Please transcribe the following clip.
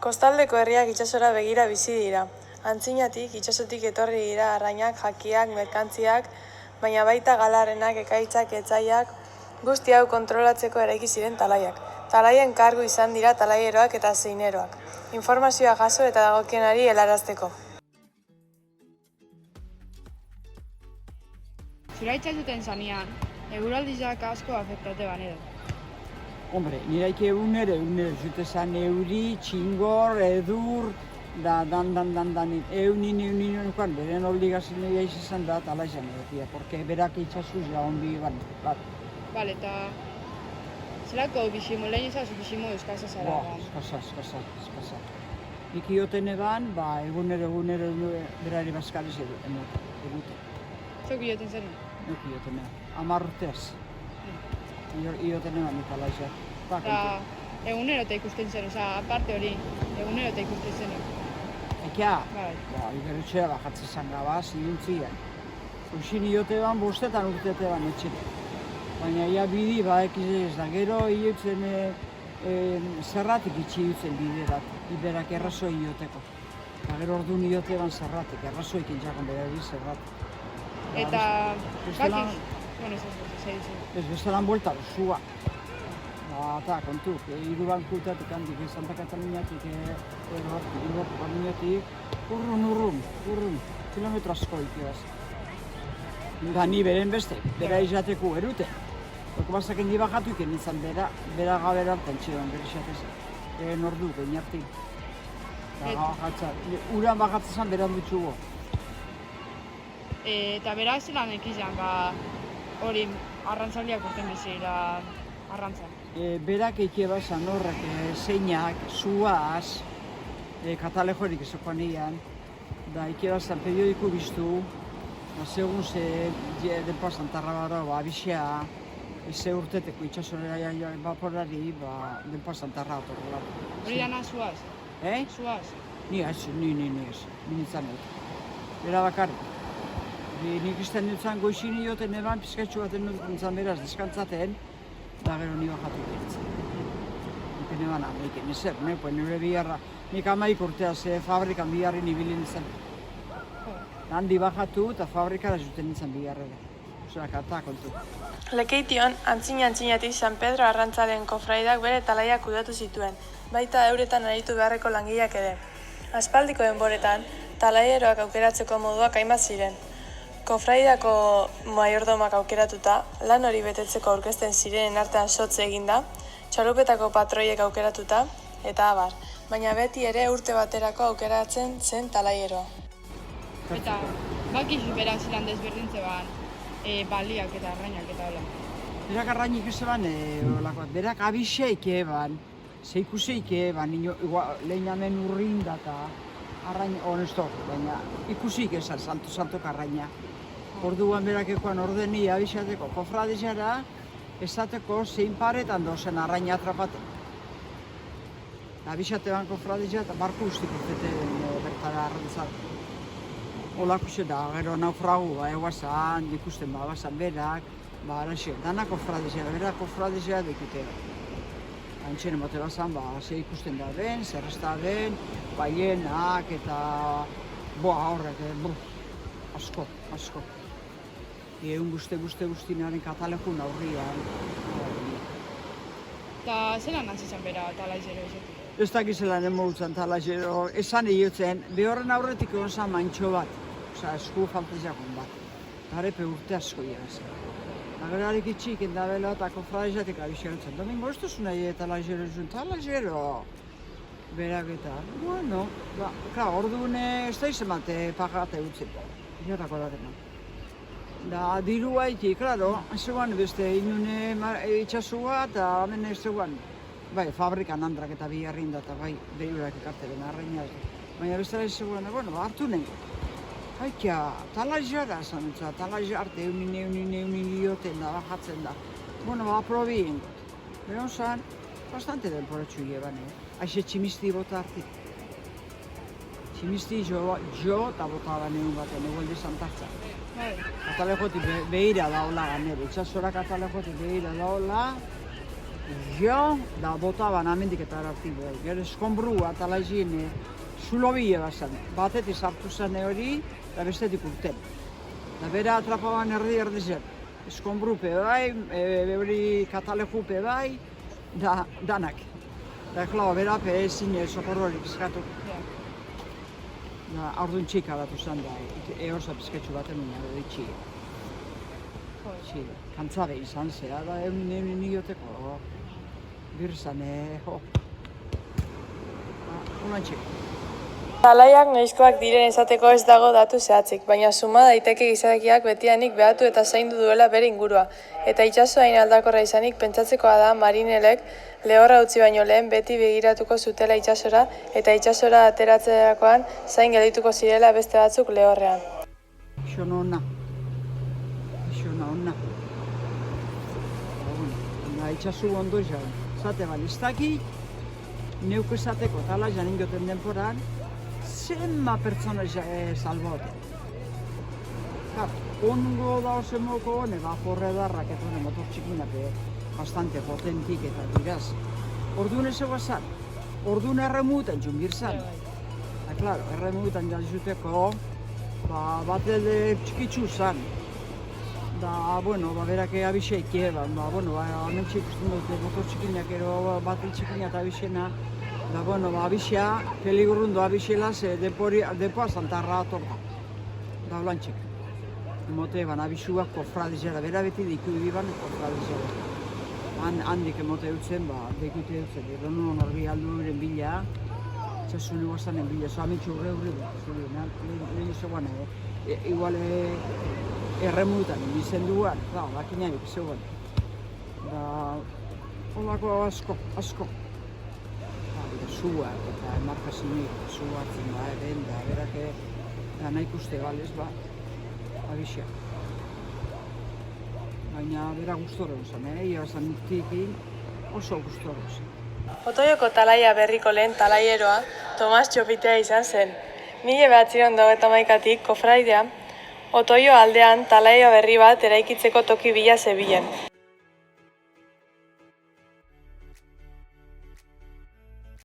Kostaldeko herriak itsasora begira bizi dira. Antzinatik, itsasotik etorri dira arrainak, jakiak, merkantziak, baina baita galarrenak, ekaitzak, etsaiak, guzti hau kontrolatzeko eraiki ziren talaiak. Talaien kargu izan dira talaieroak eta zeineroak. Informazioa jaso eta dagokionari helarazteko. Zura itxasuten zanean, eguraldiak asko afektate banedo. Hombre, niraik egunero jute zan euri, txingor, edur, da dan, eunin nukan, beren obligazioa izan da tala izan egotia, porque berak itxasuz jaun bi bat. Bale, eta zelako bisimo, lehen izazu bisimo euskasa zara? Eskasa. Nik ioten eban, egunero berari bazkaliz egute. Zok ioten zen? Nik ioten eban, 10 urteaz. Ioten eban tala izan. Eta egunero eta ikusten zen, aparte hori, egunero eta ikusten zen. Ekia? Bai. Iberutxea bajatzen zan gabaz, iuntzien. Uxin iote ban, bostetan urtete ban etxera. Baina ia bidi ekiz da, gero iutzen zerratik itxi iutzen bide bat, iberak errazoi ioteko. Eta gero orduan iote ban zerratik, errazoik intxakon berari zerratik. Eta, bakiz? Bueno, ez bezalan buelta duzua. Eta kontu, hiru bankutatik handik, Santa Kataluniatik, urrun, kilometro asko ikibaz. Da ni beren beste, bera izateko erute. Eko bazaken di bajatu iken izan bera gabera hartan txedan, bera izatez. Nordu, gainartik. Uran bajatzen zan beran dutxugo. Eta bera zelan ekizan, hori arrantzaldiak urten bizira arrantza. Berak ikibazan horrek zeinak, zuaz, katalejorik ezokoan egan, da ikibazan periodiku biztu, segun ze denpazan tarrabara, abixea, ze urteteko itxasorera baporari, denpazan tarra otorra. Hori dana zuaz? Zuaz? Ni ez, ni nintzen dut. Bera bakarrik. Nik izten nintzen goizin ioten eban, pizkatxu baten nintzen beraz deskantzaten, da gero ni bajatu ikentzen. Nik eban amaiken ezer, nire biharra, nik amaik urteaz fabrikan biharri nibili nintzen. Handi bajatu eta fabrikara zuten nintzen biharrera. Osea, kata kontu. Lekeition, antzinatik San Pedro arrantzaren kofraidak bere talaiak kudatu zituen, baita euretan aritu beharreko langileak ere. Aspaldiko denboretan, talaieroak aukeratzeko moduak hainbat ziren. Kofraidako maiordomak aukeratuta, lan hori betetzeko aurkezten zirenen artean sotze eginda, txalupetako patroiek aukeratuta, eta abar, baina beti ere urte baterako aukeratzen zen talaieroa. Eta bakizu berak zelan desberdintze baliak eta arrainak eta hola. Berak arrainik ez eban, berak abixeik eban, zeikuseik eban, lehen hemen urrin data, arrain, honesto, baina ikusik esan, santok arraina. Orduan berak ekoan ordeni abixateko kofradizara, esateko zein paretan dozen arraina atrapaten. Abixatean kofradizara eta barku ustik urteten bertara arrantzat. Olako xe da, gero naufragu, eguazan, ikusten bagazan berak, araxe, dana kofradizara, berak kofradizara dekute. Antxene mote bazan, ze ikusten da ben, zer ez da ben, baienak eta horrek, asko. Egun guztinaren katalekun aurrian. Eta zelan hasi zen bera talaizero izatik? Ez dakizelan emorutzen talaizero, esan egiotzen, behorren aurretik egon zan mantxo bat, esku faltiziakon bat. Garepe urte asko zen. Agerarik itxik endabela eta kofradizatik abixerotzen. Domingo, ez duzu nahi talaizero zuen, talaizero! Berak eta, bueno, orduan ez da izan bate pagate utziko. Iotako datena. Da, dirua iti, klaro, zegoan beste inune itxasua eta hemen ez zegoan. Bai, fabrikan handrak eta biharrin da eta bai, behiurak ekarteren arraina. Baina bestela ez zegoen, bueno, hartu nahi. Haikia, talaizara esan dut, talaizarte eunin ioten da, bajatzen da. Bueno, aprobi ingot. Beron zan, bastante denporatxu lleban, Aixe tximisti bota artik. Tximisti jo eta bota da neun baten, egualde santartza. Katalejoti behira daola ganero, itxasorak katalejoti behira daola, Jo, da botaban amendik eta aratik bai. Gero eskonbrua talaizien zulo bile bazan. Batetik sartu zen hori, eta bestetik urten. Da bera atrapaban erdi zen. Eskonbrupe bai, hori katalejupe bai, da danak. Da, klar, bera ezin sokorrorik eskatu. Da, aurdun txika batu zen da, eosa pizketxu baten nina, txik. Kantzabe izan zera, da, nioteko birzan, jo. Ulan txik. Talaiak noizkoak diren esateko ez dago datu zehatzik, baina suma daiteke gizakiak betidanik behatu eta zaindu duela bere ingurua. Eta itsasoa hain aldakorra izanik pentsatzekoa da marinelek lehorra utzi baino lehen beti begiratuko zutela itsasora eta itsasora ateratzerakoan zain geldituko zirela beste batzuk lehorrean. Xona ona. Itxasu ondo jaun. Zate balistaki, neuk esateko tala janin goten denporan, zenba pertsona salbote. Ongo da osemoko, neba porredarrak eta motor txikinate bastante potentik eta diraz. Orduan ez eguazan, orduan erremutan jungirzan. Claro, erremutan jazuteko, bat elde txikitzu zan. Da, bueno, berak abixeik eban, hemen ikusten dute motor txikinak ero bat txikina eta abixena. Da, bueno, abixea, peligurrundu abixela, ze depoa zantarra atorda. Da, holan txik. Emote eban abixuak kofradizera, bera beti diku diban kofradizera. Handik emote dutzen, dekute dutzen, edo non horbi aldu eren bila, txasune guazanen bila, zo amitxu hurre lehen zegoan, igual erremutan izen duan, bakinarik zegoen. Da, holako asko. Zuak eta emarkazinik, zu hartzen da, da, berake, nahi ikuste galez, abixia. Baina bera gustora zen, ia zan urtikin oso gustora zen. Otoioko talaia berriko lehen talaieroa Tomas Txopitea izan zen. 1991tik kofraidea Otoio aldean talaia berri bat eraikitzeko toki bila zebilen.